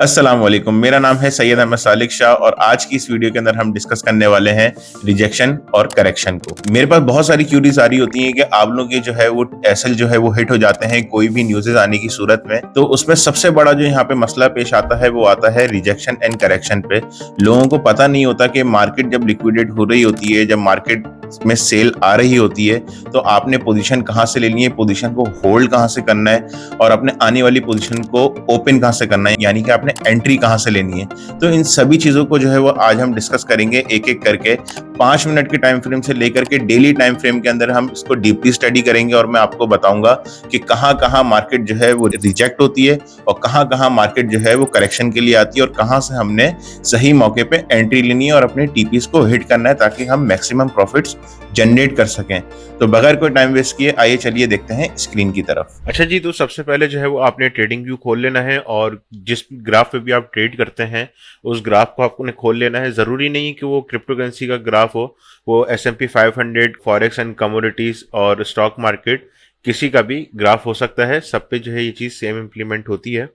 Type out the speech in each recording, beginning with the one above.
अस्सलाम वालेकुम। मेरा नाम है सैयद अहमद सालिक शाह और आज की इस वीडियो के अंदर हम डिस्कस करने वाले हैं रिजेक्शन और करेक्शन को। मेरे पास बहुत सारी क्यूरीज आ रही होती हैं कि आप लोग ये जो है वो एसएल जो है वो हिट हो जाते हैं कोई भी न्यूज़ेस आने की सूरत में, तो उसमें सबसे बड़ा जो यहाँ पे मसला पेश आता है वो आता है रिजेक्शन एंड करेक्शन पे। लोगों को पता नहीं होता कि मार्केट जब लिक्विडेट हो रही होती है, जब मार्केट में सेल आ रही होती है, तो आपने पोजीशन कहाँ से लेनी है, पोजीशन को होल्ड कहाँ से करना है और अपने आने वाली पोजीशन को ओपन कहाँ से करना है, यानी कि आपने एंट्री कहाँ से लेनी है। तो इन सभी चीजों को जो है वो आज हम डिस्कस करेंगे एक एक करके। 5 मिनट के टाइम फ्रेम से लेकर के डेली टाइम फ्रेम के अंदर हम इसको डीपली स्टडी करेंगे और मैं आपको बताऊंगा कि कहाँ कहाँ मार्केट जो है वो रिजेक्ट होती है और कहाँ कहाँ मार्केट जो है वो करेक्शन के लिए आती है और कहाँ से हमने सही मौके पे एंट्री लेनी है और अपने टीपीस को हिट करना है ताकि हम मैक्सिमम प्रॉफिट्स जनरेट कर सकें। तो बगैर कोई टाइम वेस्ट किए आइए चलिए देखते हैं स्क्रीन की तरफ। अच्छा जी, तो सबसे पहले जो है वो आपने ट्रेडिंग व्यू खोल लेना है और जिस ग्राफ पे भी आप ट्रेड करते हैं उस ग्राफ को आपने खोल लेना है। ज़रूरी नहीं कि वो क्रिप्टो करेंसी का ग्राफ हो, वो S&P 500, फॉरेक्स एंड कमोडिटीज़ और स्टॉक मार्केट किसी का भी ग्राफ हो सकता है। सब पे जो है ये चीज़ सेम इम्प्लीमेंट होती है।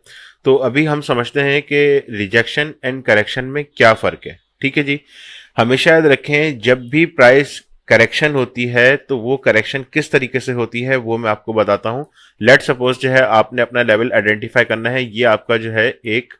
तो अभी हम समझते हैं कि रिजेक्शन एंड करेक्शन में क्या फ़र्क है। ठीक है जी, हमेशा याद रखें जब भी प्राइस करेक्शन होती है तो वो करेक्शन किस तरीके से होती है वो मैं आपको बताता हूं। लेट सपोज जो है आपने अपना लेवल आइडेंटिफाई करना है, ये आपका जो है एक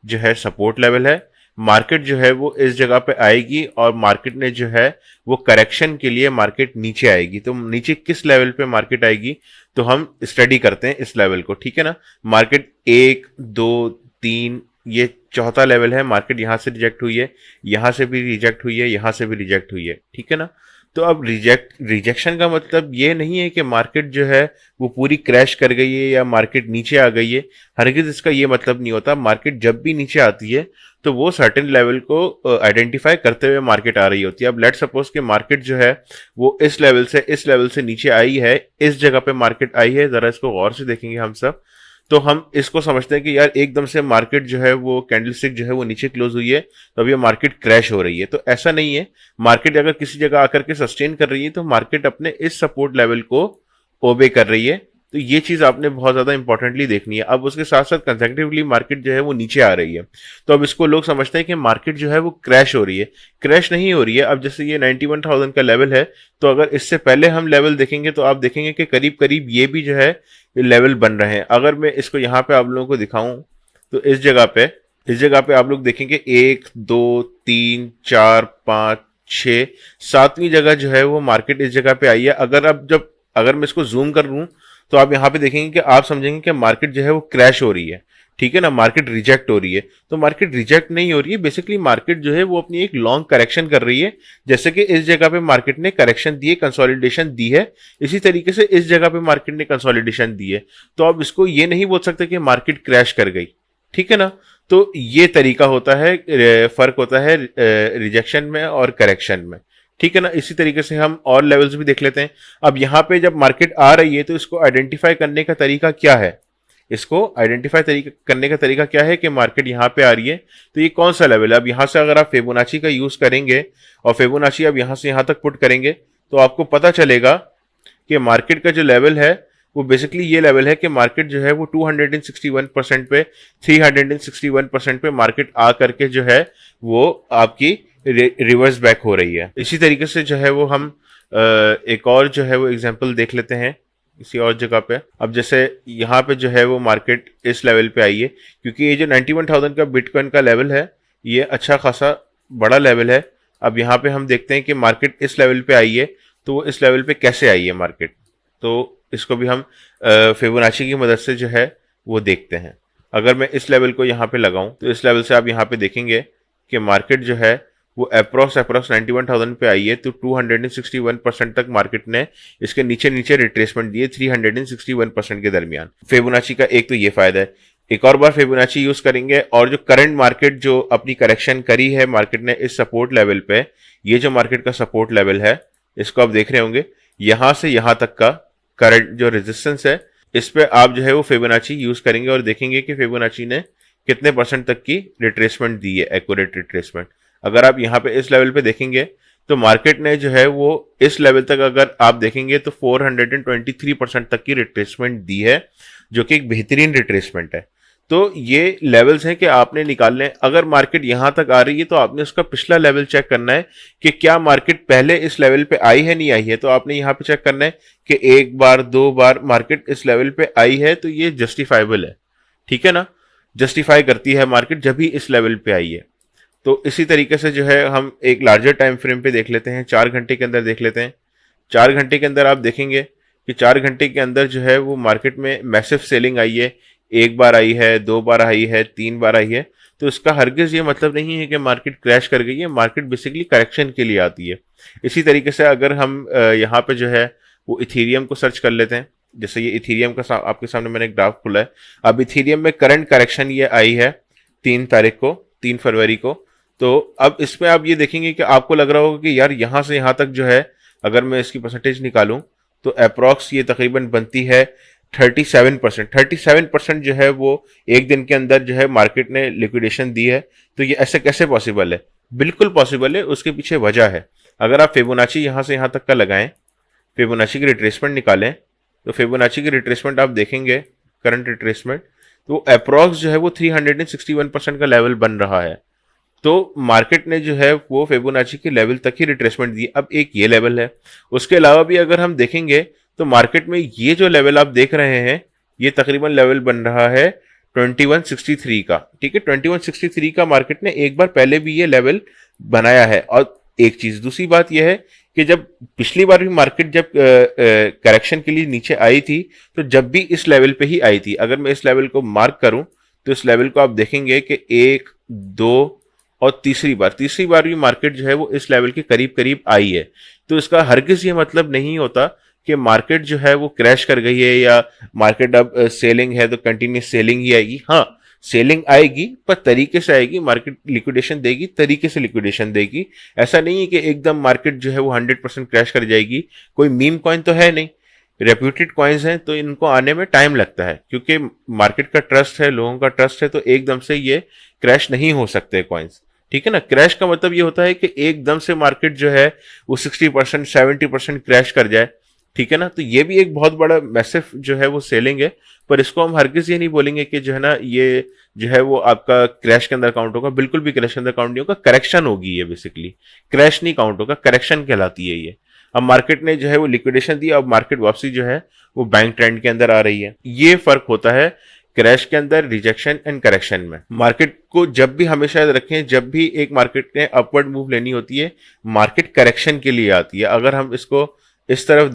जो है सपोर्ट लेवल है। मार्केट जो है वो इस जगह पे आएगी और मार्केट ने जो है वो करेक्शन के लिए मार्केट नीचे आएगी। तो नीचे किस लेवल पे मार्केट आएगी तो हम स्टडी करते हैं इस लेवल को, ठीक है ना। मार्केट 1 2 3 ये चौथा लेवल है, मार्केट यहां से रिजेक्ट हुई है, यहां से भी रिजेक्ट हुई है, यहां से भी रिजेक्ट हुई है, ठीक है ना। तो अब रिजेक्शन का मतलब ये नहीं है कि मार्केट जो है वो पूरी क्रैश कर गई है या मार्केट नीचे आ गई है। हरगिज इसका ये मतलब नहीं होता। मार्केट जब भी नीचे आती है तो वो सर्टेन लेवल को आइडेंटिफाई करते हुए मार्केट आ रही होती है। अब लेट सपोज कि मार्केट जो है वो इस लेवल से नीचे आई है, इस जगह पे मार्केट आई है। जरा इसको गौर से देखेंगे हम सब, तो हम इसको समझते हैं कि यार एकदम से मार्केट जो है वो कैंडलस्टिक जो है वो नीचे क्लोज हुई है तो अब ये मार्केट क्रैश हो रही है। तो ऐसा नहीं है। मार्केट अगर किसी जगह आकर के सस्टेन कर रही है तो मार्केट अपने इस सपोर्ट लेवल को ओबे कर रही है। तो ये चीज आपने बहुत ज्यादा इंपॉर्टेंटली देखनी है। अब उसके साथ साथ कंसेक्टिवली मार्केट जो है वो नीचे आ रही है तो अब इसको लोग समझते हैं कि मार्केट जो है वो क्रैश हो रही है। क्रैश नहीं हो रही है। अब जैसे ये 91,000 का लेवल है, तो अगर इससे पहले हम लेवल देखेंगे तो आप देखेंगे कि करीब करीब ये भी जो है लेवल बन रहे हैं। अगर मैं इसको यहाँ पे आप लोगों को दिखाऊं तो इस जगह पे आप लोग देखेंगे 1 2 3 4 5 6 7वीं जगह जो है वो मार्केट इस जगह पे आई है। अगर मैं इसको जूम कर लूं तो आप यहाँ पे देखेंगे कि आप समझेंगे कि मार्केट जो है वो क्रैश हो रही है, ठीक है ना। मार्केट रिजेक्ट हो रही है। तो मार्केट रिजेक्ट नहीं हो रही है, बेसिकली मार्केट जो है वो अपनी एक लॉन्ग करेक्शन कर रही है। जैसे कि इस जगह पे मार्केट ने करेक्शन दी है, कंसोलिडेशन दी है, इसी तरीके से इस जगह पे मार्केट ने कंसोलिडेशन दी है। तो अब इसको ये नहीं बोल सकते कि मार्केट क्रैश कर गई, ठीक है ना। तो ये तरीका होता है, फर्क होता है रिजेक्शन में और करेक्शन में, ठीक है ना। इसी तरीके से हम और लेवल्स भी देख लेते हैं। अब यहाँ पे जब मार्केट आ रही है तो इसको आइडेंटिफाई करने का तरीका क्या है। इसको आइडेंटिफाई करने का तरीका क्या है कि मार्केट यहाँ पे आ रही है तो ये कौन सा लेवल है। अब यहाँ से अगर आप फिबोनाची का यूज करेंगे और फिबोनाची अब यहाँ से यहाँ तक पुट करेंगे तो आपको पता चलेगा कि मार्केट का जो लेवल है वो बेसिकली ये लेवल है कि मार्केट जो है वो 261% पे 361% पे मार्केट आ करके जो है वो आपकी रिवर्स बैक हो रही है। इसी तरीके से जो है वो हम एक और जो है वो एग्जांपल देख लेते हैं किसी और जगह पे। अब जैसे यहाँ पे जो है वो मार्केट इस लेवल पे आई है, क्योंकि ये जो 91,000 का बिटकॉइन का लेवल है ये अच्छा खासा बड़ा लेवल है। अब यहाँ पे हम देखते हैं कि मार्केट इस लेवल पे आई है, तो वो इस लेवल पे कैसे आई है मार्केट। तो इसको भी हम फिबोनाची की मदद से जो है वो देखते हैं। अगर मैं इस लेवल को यहाँ पे लगाऊं तो इस लेवल से आप यहाँ पे देखेंगे कि मार्केट जो है वो अप्रोक्स 91,000 पे आई है। तो 261% तक मार्केट ने इसके नीचे नीचे रिट्रेसमेंट दिए 361% के दरमियान। फिबोनाची का एक तो ये फायदा है। एक और बार फिबोनाची यूज करेंगे और जो करंट मार्केट जो अपनी करेक्शन करी है मार्केट ने इस सपोर्ट लेवल पे, ये जो मार्केट का सपोर्ट लेवल है इसको आप देख रहे होंगे, यहां से यहां तक का करंट जो रेजिस्टेंस है इस पे आप जो है वो फिबोनाची यूज करेंगे और देखेंगे कि फिबोनाची ने कितने परसेंट तक की रिट्रेसमेंट दी है, एक्यूरेट रिट्रेसमेंट। अगर आप यहाँ पे इस लेवल पे देखेंगे तो मार्केट ने जो है वो इस लेवल तक अगर आप देखेंगे तो 423% तक की रिट्रेसमेंट दी है, जो कि एक बेहतरीन रिट्रेसमेंट है। तो ये लेवल्स हैं कि आपने निकालने हैं। अगर मार्केट यहां तक आ रही है तो आपने उसका पिछला लेवल चेक करना है कि क्या मार्केट पहले इस लेवल पे आई है नहीं आई है। तो आपने यहां पे चेक करना है कि एक बार दो बार मार्केट इस लेवल पे आई है तो ये जस्टिफाइबल है, ठीक है ना, जस्टिफाई करती है मार्केट जब भी इस लेवल पे आई है। तो इसी तरीके से जो है हम एक लार्जर टाइम फ्रेम पे देख लेते हैं, 4 घंटे के अंदर देख लेते हैं। 4 घंटे के अंदर आप देखेंगे कि 4 घंटे के अंदर जो है वो मार्केट में मैसिव सेलिंग आई है, एक बार आई है, दो बार आई है, तीन बार आई है। तो इसका हरगिज ये मतलब नहीं है कि मार्केट क्रैश कर गई है, मार्केट बेसिकली करेक्शन के लिए आती है। इसी तरीके से अगर हम यहाँ पे जो है वो इथीरियम को सर्च कर लेते हैं, जैसे ये इथीरियम का आपके सामने मैंने एक ग्राफ खुला है। अब इथीरियम में करंट करेक्शन ये आई है 3 तारीख को, 3 फरवरी को। तो अब इसमें आप ये देखेंगे कि आपको लग रहा होगा कि यार यहाँ से यहाँ तक जो है, अगर मैं इसकी परसेंटेज निकालूं तो अप्रॉक्स ये तकरीबन बनती है 37%। 37% जो है वो एक दिन के अंदर जो है मार्केट ने लिक्विडेशन दी है। तो ये ऐसे कैसे पॉसिबल है? बिल्कुल पॉसिबल है, उसके पीछे वजह है। अगर आप फिबोनाची यहाँ से यहाँ तक का लगाएं, फिबोनाची की रिट्रेसमेंट निकालें, तो फिबोनाची की रिट्रेसमेंट आप देखेंगे, करंट रिट्रेसमेंट, तो अप्रॉक्स जो है वो 361% का लेवल बन रहा है। तो मार्केट ने जो है वो फिबोनाची के लेवल तक ही रिट्रेसमेंट दी। अब एक ये लेवल है, उसके अलावा भी अगर हम देखेंगे तो मार्केट में ये जो लेवल आप देख रहे हैं ये तकरीबन लेवल बन रहा है 2163 का, ठीक है। 2163 का मार्केट ने एक बार पहले भी ये लेवल बनाया है। और एक चीज दूसरी बात यह है कि जब पिछली बार भी मार्केट जब करेक्शन के लिए नीचे आई थी तो जब भी इस लेवल पे ही आई थी। अगर मैं इस लेवल को मार्क करूं तो इस लेवल को आप देखेंगे कि एक, दो और तीसरी बार भी मार्केट जो है वो इस लेवल के करीब करीब आई है। तो इसका हरगिज ये मतलब नहीं होता कि मार्केट जो है वो क्रैश कर गई है या मार्केट अब सेलिंग है तो कंटिन्यूस सेलिंग ही आएगी। हाँ, सेलिंग आएगी पर तरीके से आएगी, मार्केट लिक्विडेशन देगी, तरीके से लिक्विडेशन देगी। ऐसा नहीं है कि एकदम मार्केट जो है वो 100% क्रैश कर जाएगी। कोई मीम कॉइन तो है नहीं, रेप्यूटेड कॉइन्स हैं, तो इनको आने में टाइम लगता है क्योंकि मार्केट का ट्रस्ट है, लोगों का ट्रस्ट है, तो एकदम से ये क्रैश नहीं हो सकते कॉइन्स, ठीक है ना। क्रैश का मतलब ये होता है कि एकदम से मार्केट जो है वो 60% 70% क्रैश कर जाए, ठीक है ना। तो ये भी एक बहुत बड़ा मैसिव जो है वो सेलिंग है, पर इसको हम हरगिज ये नहीं बोलेंगे कि जो है ना ये जो है वो आपका क्रैश के अंदर काउंट होगा। बिल्कुल भी क्रैश के अंदर काउंट नहीं होगा, करेक्शन होगी ये, बेसिकली क्रैश नहीं काउंट होगा, करेक्शन कहलाती है ये। अब मार्केट ने जो है वो लिक्विडेशन दी, अब मार्केट वापसी जो है वो बैंक ट्रेंड के अंदर आ रही है। ये फर्क होता है क्रैश के अंदर, रिजेक्शन एंड करेक्शन में। मार्केट को जब भी हमेशा याद रखें, जब भी एक मार्केट ने अपवर्ड मूव लेनी होती है, मार्केट करेक्शन के लिए आती है। अगर हम इसको इस तरफ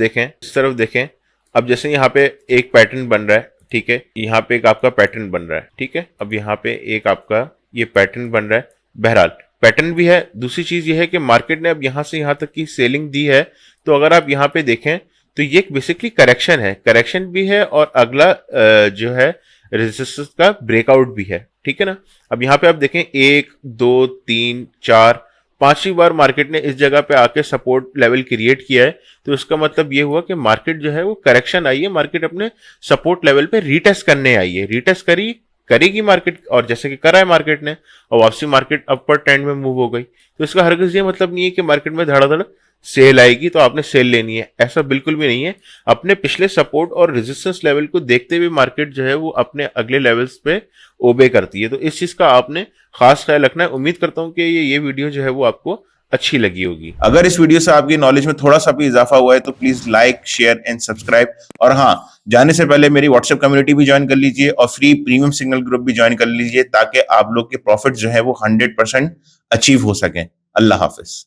देखें, अब जैसे यहाँ पे एक पैटर्न बन रहा है, ठीक है, यहाँ पे एक आपका पैटर्न बन रहा है, ठीक है। अब यहाँ पे एक आपका ये पैटर्न बन रहा है, बहरहाल पैटर्न भी है। दूसरी चीज ये है कि मार्केट ने अब यहाँ से यहाँ तक की सेलिंग दी है, तो अगर आप यहाँ पे देखें तो ये बेसिकली करेक्शन है, करेक्शन भी है और अगला जो है रेजिस्टेंस का ब्रेकआउट भी है, ठीक है ना। अब यहाँ पे आप देखें 1, 2, 3, 4, 5वीं बार मार्केट ने इस जगह पे आके सपोर्ट लेवल क्रिएट किया है। तो इसका मतलब ये हुआ कि मार्केट जो है वो करेक्शन आई है, मार्केट अपने सपोर्ट लेवल पे रीटेस्ट करने आई है, रीटेस्ट करेगी मार्केट, और जैसे कि करा है मार्केट ने, और वापसी मार्केट अपर ट्रेंड में मूव हो गई। तो इसका हरगिज ये मतलब नहीं है कि मार्केट में धड़ाधड़ सेल आएगी तो आपने सेल लेनी है, ऐसा बिल्कुल भी नहीं है। अपने पिछले सपोर्ट और रेजिस्टेंस लेवल को देखते हुए मार्केट जो है वो अपने अगले लेवल्स पे ओबे करती है। तो इस चीज का आपने खास ख्याल रखना है। उम्मीद करता हूं कि ये वीडियो जो है वो आपको अच्छी लगी होगी। अगर इस वीडियो से आपकी नॉलेज में थोड़ा सा भी इजाफा हुआ है तो please like, share and subscribe. और हाँ, जाने से पहले मेरी व्हाट्सएप कम्युनिटी भी ज्वाइन कर लीजिए और फ्री प्रीमियम सिग्नल ग्रुप भी ज्वाइन कर लीजिए, ताकि आप लोग के प्रॉफिट जो है वो 100% अचीव हो सकें। अल्लाह हाफिज।